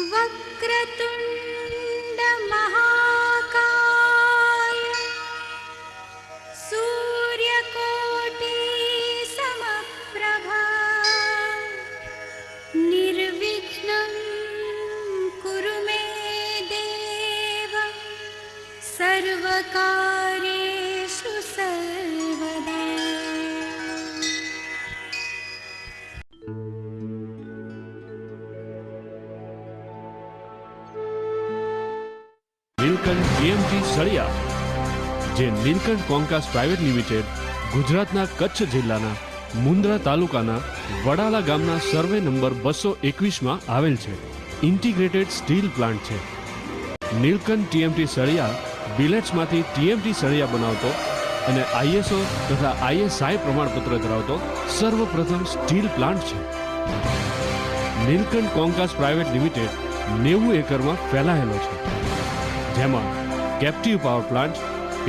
वक्रतुण्ड महाकाय सूर्यकोटि समप्रभा निर्विघ्नं कुरु मे देव सर्वकार्येषु सर्वदा। નીલકંઠ ટીએમટી સળિયા, જે નીલકંઠ કોન્કાસ પ્રાઇવેટ લિમિટેડ ગુજરાતના કચ્છ જિલ્લાના મુન્દ્રા તાલુકાના વડાલા ગામના સર્વે નંબર 221માં આવેલ છે. ઇન્ટિગ્રેટેડ સ્ટીલ પ્લાન્ટ છે. નીલકંઠ ટીએમટી સળિયા બિલેટ્સમાંથી ટીએમટી સળિયા બનાવતો અને આઈએસઓ તથા આઈએસઆઈ પ્રમાણપત્ર ધરાવતો સર્વપ્રથમ સ્ટીલ પ્લાન્ટ છે. નીલકંઠ કોન્કાસ પ્રાઇવેટ લિમિટેડ 90 એકરમાં ફેલાયેલો છે, જેમાં કેપ્ટિવ પાવર પ્લાન્ટ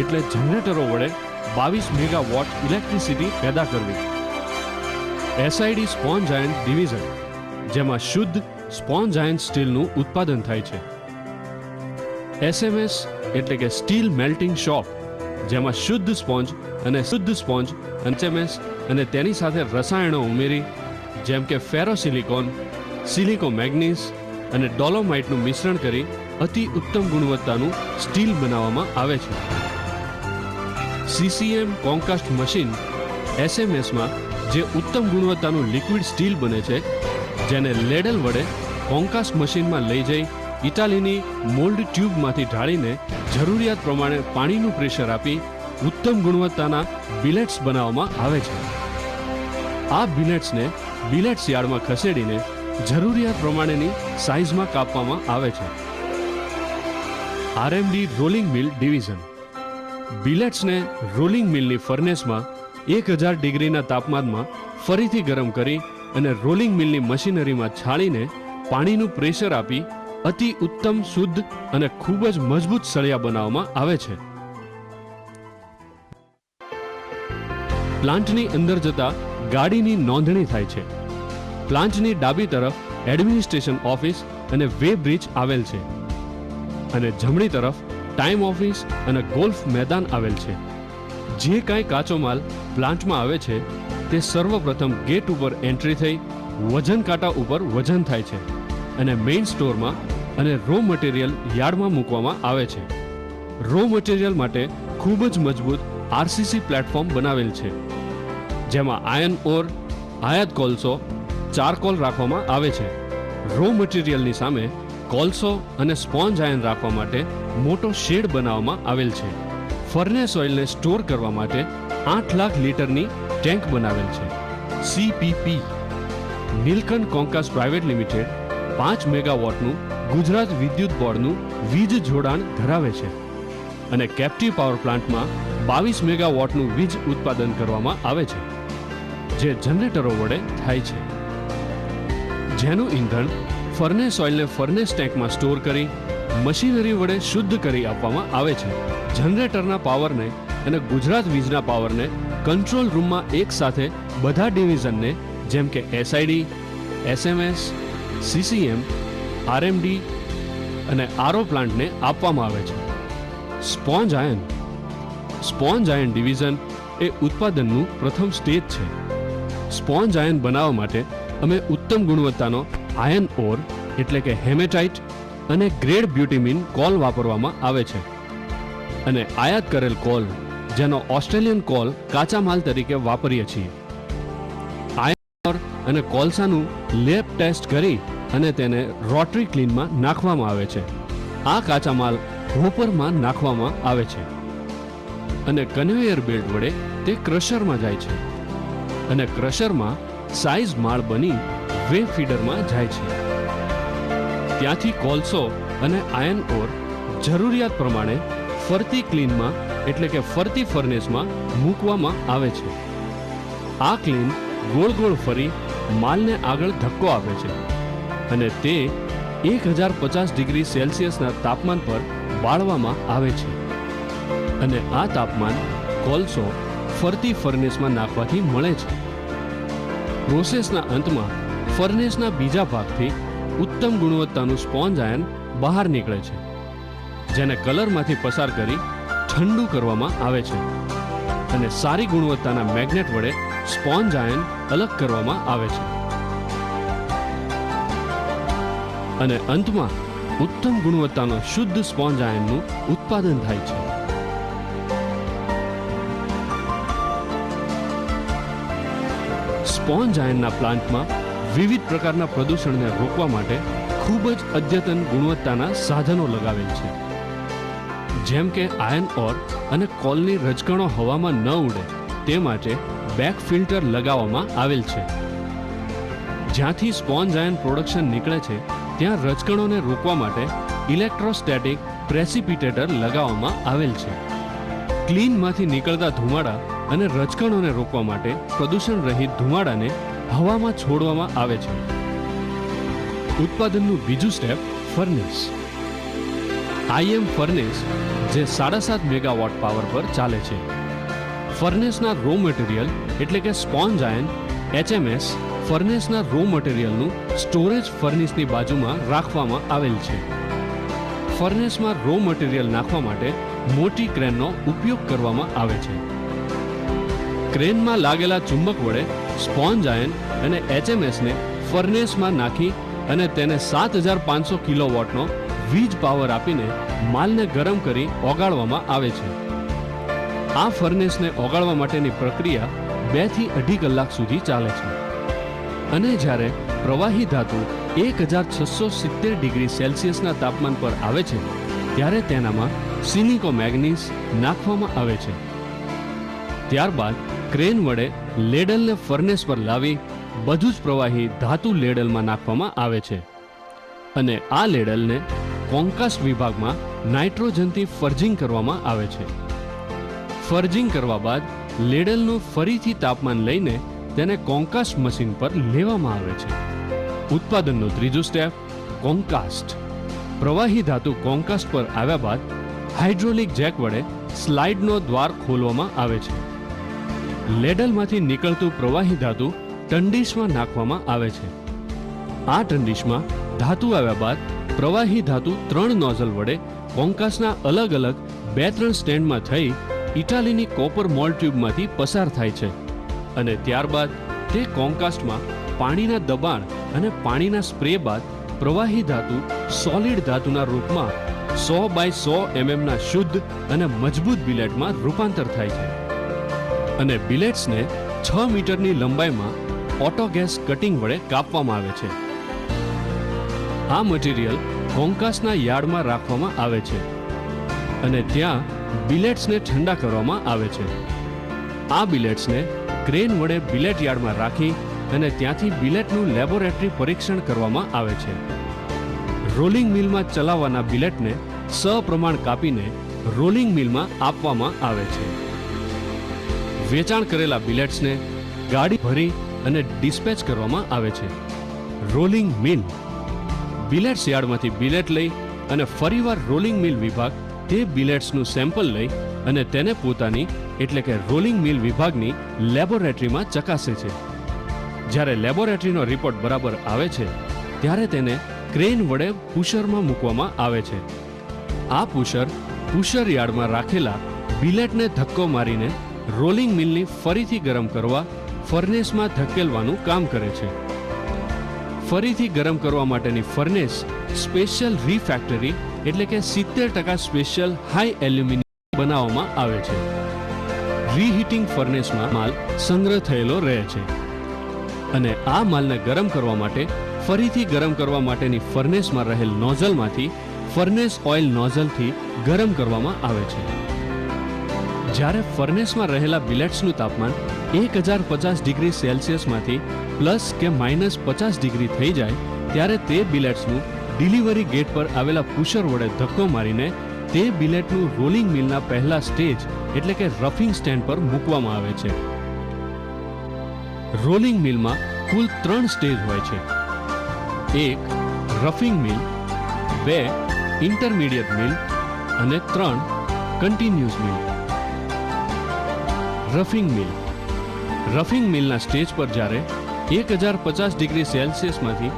એટલે જનરેટરો વડે 22 મેગાવોટ ઇલેક્ટ્રિસિટી પેદા કરવી, એસઆઈડી સ્પોન્જ આયર્ન ડિવિઝન, જેમાં શુદ્ધ સ્પોન્જ આયર્ન સ્ટીલનું ઉત્પાદન થાય છે, એસએમએસ એટલે કે સ્ટીલ મેલ્ટિંગ શોપ, જેમાં શુદ્ધ સ્પોન્જ અને એચએમએસ અને તેની સાથે રસાયણો ઉમેરી જેમ કે ફેરોસિલિકોન, સિલિકો મેગ્નીઝ અને ડોલોમાઇટનું મિશ્રણ કરી અતિ ઉત્તમ ગુણવત્તાનું સ્ટીલ બનાવવામાં આવે છે. સીસીએમ કોન્કાસ્ટ મશીન એસએમએસમાં જે ઉત્તમ ગુણવત્તાનું લિક્વિડ સ્ટીલ બને છે, જેને લેડલ વડે કોન્કાસ્ટ મશીનમાં લઈ જઈ ઇટાલીની મોલ્ડ ટ્યુબમાંથી ઢાળીને જરૂરિયાત પ્રમાણે પાણીનું પ્રેશર આપી ઉત્તમ ગુણવત્તાના બિલેટ્સ બનાવવામાં આવે છે. આ બિલેટ્સને બિલેટ્સ યાર્ડમાં ખસેડીને જરૂરિયાત પ્રમાણેની સાઇઝમાં કાપવામાં આવે છે. આરએમડી રોલિંગ મિલ ડિવિઝન બિલેટ્સને રોલિંગ મિલની ફર્નેસમાં 1000 ડિગ્રીના તાપમાનમાં ફરીથી ગરમ કરી અને રોલિંગ મિલની મશીનરીમાં છાળીને પાણીનું પ્રેશર આપી અતિ ઉત્તમ શુદ્ધ અને ખૂબ જ મજબૂત સળિયા બનાવવામાં આવે છે. પ્લાન્ટની અંદર જતા ગાડીની નોંધણી થાય છે. પ્લાન્ટની ડાબી તરફ એડમિનિસ્ટ્રેશન ઓફિસ અને વે બ્રિજ આવેલ છે અને જમણી તરફ ટાઈમ ઓફિસ અને ગોલ્ફ મેદાન આવેલ છે. જે કાંઈ કાચો માલ પ્લાન્ટમાં આવે છે તે સર્વપ્રથમ ગેટ ઉપર એન્ટ્રી થઈ વજન કાંટા ઉપર વજન થાય છે અને મેઇન સ્ટોરમાં અને રો મટીરિયલ યાર્ડમાં મૂકવામાં આવે છે. રો મટીરિયલ માટે ખૂબ જ મજબૂત આરસીસી પ્લેટફોર્મ બનાવેલ છે, જેમાં આયર્ન ઓર, આયાત કોલસો, ચારકોલ રાખવામાં આવે છે. રો મટીરિયલની સામે કોલસો અને સ્પોન્જ આયર્ન રાખવા માટે મોટો શેડ બનાવવામાં આવેલ છે. ફર્નેસ ઓઇલને સ્ટોર કરવા માટે 8 લાખ લીટરની ટેન્ક બનાવેલ છે. CPP Neelkanth Concast private limited 5 મેગાવોટનું ગુજરાત વિદ્યુત બોર્ડનું વીજ જોડાણ ધરાવે છે અને કેપ્ટિવ પાવર પ્લાન્ટમાં 22 મેગાવોટનું વીજ ઉત્પાદન કરવામાં આવે છે, જે જનરેટરો વડે થાય છે, જેનું ઈંધણ ફર્નેસ ઓઇલને ફર્નેસ ટેન્કમાં સ્ટોર કરી મશીનરી વડે શુદ્ધ કરી આપવામાં આવે છે. જનરેટરના પાવરને અને ગુજરાત વીજના પાવરને કંટ્રોલ રૂમમાં એક સાથે બધા ડિવિઝનને જેમ કે એસઆઈડી, એસએમએસ, સીસીએમ, આરએમડી અને આરઓ પ્લાન્ટને આપવામાં આવે છે. સ્પોન્જ આયર્ન ડિવિઝન એ ઉત્પાદનનું પ્રથમ સ્ટેજ છે. સ્પોન્જ આયર્ન બનાવવા માટે અમે ઉત્તમ ગુણવત્તાનો આયર્ન ઓર એટલે કે હેમેટાઇટ અને ગ્રેડ બ્યુટીમીન કોલ વાપરવામાં આવે છે અને આયાત કરેલ કોલ, જેનો ઓસ્ટ્રેલિયન કોલ કાચા માલ તરીકે વાપરીએ છીએ. આયર્ન ઓર અને કોલસાનું લેબ ટેસ્ટ કરી અને તેને રોટરી ક્લીનમાં નાખવામાં આવે છે. આ કાચા માલ હોપરમાં નાખવામાં આવે છે અને કન્વેયર બેલ્ટ વડે તે ક્રશરમાં જાય છે અને ક્રશરમાં સાઇઝ માળ બની વે ફીડરમાં જાય છે. ત્યાંથી કોલસો અને આયર્ન ઓર જરૂરિયાત પ્રમાણે ફરતી ક્લીનમાં એટલે કે ફરતી ફર્નેસમાં મૂકવામાં આવે છે. આ ક્લીન ગોળ ગોળ ફરી માલને આગળ ધક્કો આપે છે અને તે 1050 ડિગ્રી સેલ્સિયસના તાપમાન પર બાળવામાં આવે છે અને આ તાપમાન કોલસો ફરતી ફર્નેસમાં નાખવાથી મળે છે. પ્રોસેસના અંતમાં ફર્નેસના બીજા ભાગથી ઉત્તમ ગુણવત્તાનું સ્પોન્જ આયન બહાર નીકળે છે, જેને કલરમાંથી પસાર કરી ઠંડુ કરવામાં આવે છે અને સારી ગુણવત્તાના મેગ્નેટ વડે સ્પોન્જ આયન અલગ કરવામાં આવે છે અને અંતમાં ઉત્તમ ગુણવત્તાનો શુદ્ધ સ્પોન્જ આયનનું ઉત્પાદન થાય છે. સ્પોન્જ આયનના પ્લાન્ટમાં વિવિધ પ્રકારના પ્રદૂષણને રોકવા માટે ખૂબ જ અદ્યતન ગુણવત્તાના સાધનો લગાવેલ છે, જેમ કે આયન ઓર અને કોલની રજકણો હવામાં ન ઉડે તે માટે બેક ફિલ્ટર લગાવવામાં આવેલ છે. જ્યાંથી સ્પોન્જ આયન પ્રોડક્શન નીકળે છે ત્યાં રજકણોને રોકવા માટે ઇલેક્ટ્રોસ્ટેટિક પ્રેસિપિટેટર લગાવવામાં આવેલ છે. ક્લીનમાંથી નીકળતા ધુમાડા અને રજકણોને રોકવા માટે પ્રદૂષણ રહિત ધુમાડાને હવામાં છોડવામાં આવે છે. ઉત્પાદનનું બીજું સ્ટેપ ફર્નેસ. IM ફર્નેસ જે 7.5 મેગાવોટ પાવર પર ચાલે છે. ફર્નેસના રો મટીરિયલ એટલે કે સ્પોન્જ આયન HMS ફર્નેસના રો મટીરિયલનું સ્ટોરેજ ફર્નેસની બાજુમાં રાખવામાં આવેલ છે. ફર્નેસમાં રો મટીરિયલ નાખવા માટે મોટી ક્રેનનો ઉપયોગ કરવામાં આવે છે. ક્રેનમાં લાગેલા ચુંબક વડે સ્પોન્જ આયન અને HMSને ફર્નેસમાં નાખી અને તેને 7500 કિલોવોટનો વીજ પાવર આપીને માલને ગરમ કરી ઓગાળવામાં આવે છે. આ ફર્નેસને ઓગાળવા માટેની પ્રક્રિયા 2 થી 2.5 કલાક સુધી ચાલે છે અને જ્યારે પ્રવાહી ધાતુ 1670 ડિગ્રી સેલ્સિયસના તાપમાન પર આવે છે ત્યારે તેનામાં સિલિકો મેગ્નીઝ નાખવામાં આવે છે. ત્યારબાદ ક્રેન વડે લેડલને ફર્નેસ પર લાવી બધું જ પ્રવાહી ધાતુ લેડલમાં નાખવામાં આવે છે અને આ લેડલને કોન્કાસ્ટ વિભાગમાં નાઇટ્રોજનથી ફર્જિંગ કરવામાં આવે છે. ફર્જિંગ કરવા બાદ લેડલનું ફરીથી તાપમાન લઈને તેને કોન્કાસ્ટ મશીન પર લેવામાં આવે છે. ઉત્પાદનનું ત્રીજું સ્ટેપ કોન્કાસ્ટ. પ્રવાહી ધાતુ કોન્કાસ્ટ પર આવ્યા બાદ હાઇડ્રોલિક જેક વડે સ્લાઇડનો દ્વાર ખોલવામાં આવે છે. લેડલમાંથી નીકળતું પ્રવાહી ધાતુ ટંડીશમાં નાખવામાં આવે છે. આ ટંડીશમાં ધાતુ આવ્યા બાદ પ્રવાહી ધાતુ 3 નોઝલ વડે કોન્કાસ્ટના અલગ અલગ 2-3 સ્ટેન્ડમાં થઈ ઇટાલીની કોપર મોલ્ડ ટ્યુબમાંથી પસાર થાય છે અને ત્યારબાદ તે કોન્કાસ્ટમાં પાણીના દબાણ અને પાણીના સ્પ્રે બાદ પ્રવાહી ધાતુ સોલિડ ધાતુના રૂપમાં 100x100 mm શુદ્ધ અને મજબૂત બિલેટમાં રૂપાંતર થાય છે અને બિલેટ્સને 6 મીટરની લંબાઈમાં ઓટોગેસ કટિંગ વડે કાપવામાં આવે છે. આ મટીરિયલ કોન્કાસ્ટના યાર્ડમાં રાખવામાં આવે છે અને ત્યાં બિલેટ્સને ઠંડા કરવામાં આવે છે. આ બિલેટ્સને ક્રેન વડે બિલેટ યાર્ડમાં રાખી અને ત્યાંથી બિલેટનું લેબોરેટરી પરીક્ષણ કરવામાં આવે છે. રોલિંગ મિલમાં ચલાવવાના બિલેટને સપ્રમાણ કાપીને રોલિંગ મિલમાં આપવામાં આવે છે. વેચાણ કરેલા બિલેટ્સને ગાડી ભરી અને ડિસ્પેચ કરવામાં આવે છે. રોલિંગ મિલ. બિલેટ્સ યાર્ડમાંથી બિલેટ લઈ અને ફરીવાર રોલિંગ મિલ વિભાગ તે બિલેટ્સનું સેમ્પલ લઈ અને તેને પોતાની એટલે કે રોલિંગ મિલ વિભાગની લેબોરેટરીમાં ચકાસે છે. જ્યારે લેબોરેટરીનો રિપોર્ટ બરાબર આવે છે ત્યારે તેને ક્રેન વડે પુશરમાં મૂકવામાં આવે છે. આ પુશર યાર્ડમાં રાખેલા બિલેટને ધક્કો મારીને રોલિંગ મિલની ફરીથી ગરમ કરવા ફર્નેસમાં ધકેલવાનું કામ કરે છે. ફરીથી ગરમ કરવા માટેની ફર્નેસ સ્પેશિયલ રીફેક્ટરી એટલે કે 70% સ્પેશિયલ હાઈ એલ્યુમિનિયમ બનાવવામાં આવે છે. રીહીટિંગ ફર્નેસમાં માલ સંગ્રહ થયેલો રહે છે અને આ માલને ગરમ કરવા માટે ફરીથી ગરમ કરવા માટેની ફર્નેસમાં રહેલ નોઝલમાંથી ફર્નેસ ઓઇલ નોઝલથી ગરમ કરવામાં આવે છે. જ્યારે ફર્નેસમાં રહેલા બિલેટ્સનું તાપમાન 1050 ડિગ્રી સેલ્સિયસમાંથી પ્લસ કે -50 ડિગ્રી થઈ જાય ત્યારે તે બિલેટ્સનું ડિલિવરી ગેટ પર આવેલા પુશર વડે ધક્કો મારીને તે બિલેટનું રોલિંગ મિલના પહેલા સ્ટેજ એટલે કે રફિંગ સ્ટેન્ડ પર મૂકવામાં આવે છે. રોલિંગ મિલમાં કુલ 3 સ્ટેજ હોય છે. 1 રફિંગ મિલ, 2 ઇન્ટરમીડિયેટ મિલ અને 3 કન્ટિન્યુઅસ મિલ. રફિંગ મિલ. રફિંગ મિલના સ્ટેજ પર જ્યારે 1050 ડિગ્રી સેલ્સિયસમાંથી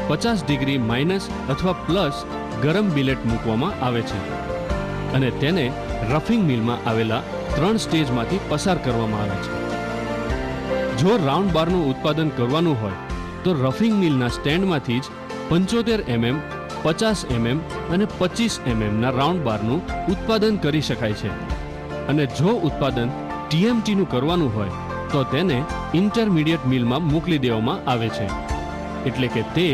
50°- અથવા પ્લસ ગરમ બિલેટ મૂકવામાં આવે છે અને તેને રફિંગ મિલમાં આવેલા 3 સ્ટેજમાંથી પસાર કરવામાં આવે છે. જો રાઉન્ડ બારનું ઉત્પાદન કરવાનું હોય તો રફિંગ મિલના સ્ટેન્ડમાંથી જ 75 mm, 50 mm અને 25 mm ના રાઉન્ડ બારનું ઉત્પાદન કરી શકાય છે. અને જો ઉત્પાદન TMTનું કરવાનું હોય તો તેને ઇન્ટરમીડિયેટ મિલમાં મોકલી દેવામાં આવે છે. એટલે કે તે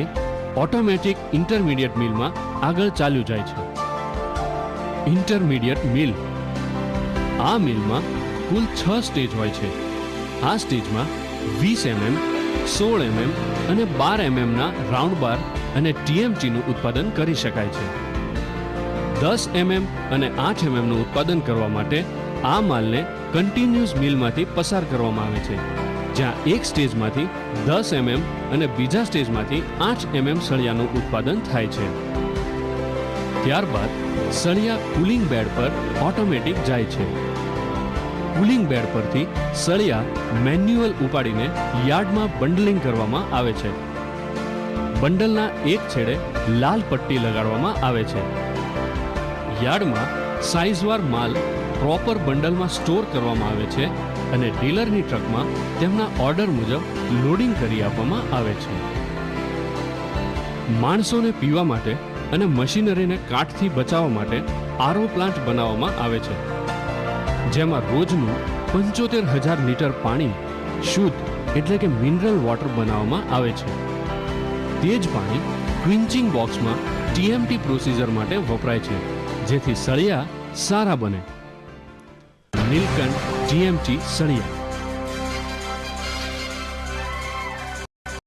ઓટોમેટિક ઇન્ટરમીડિયેટ મિલમાં આગળ ચાલ્યું જાય છે. ઇન્ટરમીડિયેટ મિલ. આ મિલમાં કુલ 6 સ્ટેજ હોય છે. આ સ્ટેજમાં 20 mm, 16 mm અને 12 mm ના રાઉન્ડ બાર અને TMTનું ઉત્પાદન કરી શકાય છે. 10 mm અને 8 mm નું ઉત્પાદન કરવા માટે આ માલને કન્ટિન્યુઅસ મિલમાંથી પસાર કરવામાં આવે છે, જ્યાં એક સ્ટેજમાંથી 10 mm અને બીજા સ્ટેજમાંથી 8 mm સળિયાનું ઉત્પાદન થાય છે. ત્યારબાદ સળિયા કુલિંગ બેડ પર ઓટોમેટિક જાય છે. કુલિંગ બેડ પરથી સળિયા મેન્યુઅલ ઉપાડીને યાર્ડમાં બંડલિંગ કરવામાં આવે છે. બંડલના એક છેડે લાલ પટ્ટી લગાડવામાં આવે છે. યાર્ડમાં સાઇઝવાર માલ પ્રોપર બંડલમાં સ્ટોર કરવામાં આવે છે અને ડીલરની ટ્રકમાં તેમના ઓર્ડર મુજબ લોડિંગ કરી આપવામાં આવે છે. માણસોને પીવા માટે અને મશીનરીને કાટથી બચાવવા માટે આરઓ પ્લાન્ટ બનાવવામાં આવે છે, જેમાં રોજનું 75,000 લીટર પાણી શુદ્ધ એટલે કે મિનરલ વોટર બનાવવામાં આવે છે. તે જ પાણી ક્વિન્ચિંગ બોક્સમાં TMT પ્રોસીજર માટે વપરાય છે, જેથી સળિયા સારા બને. નીલકંઠ TMT સળિયા.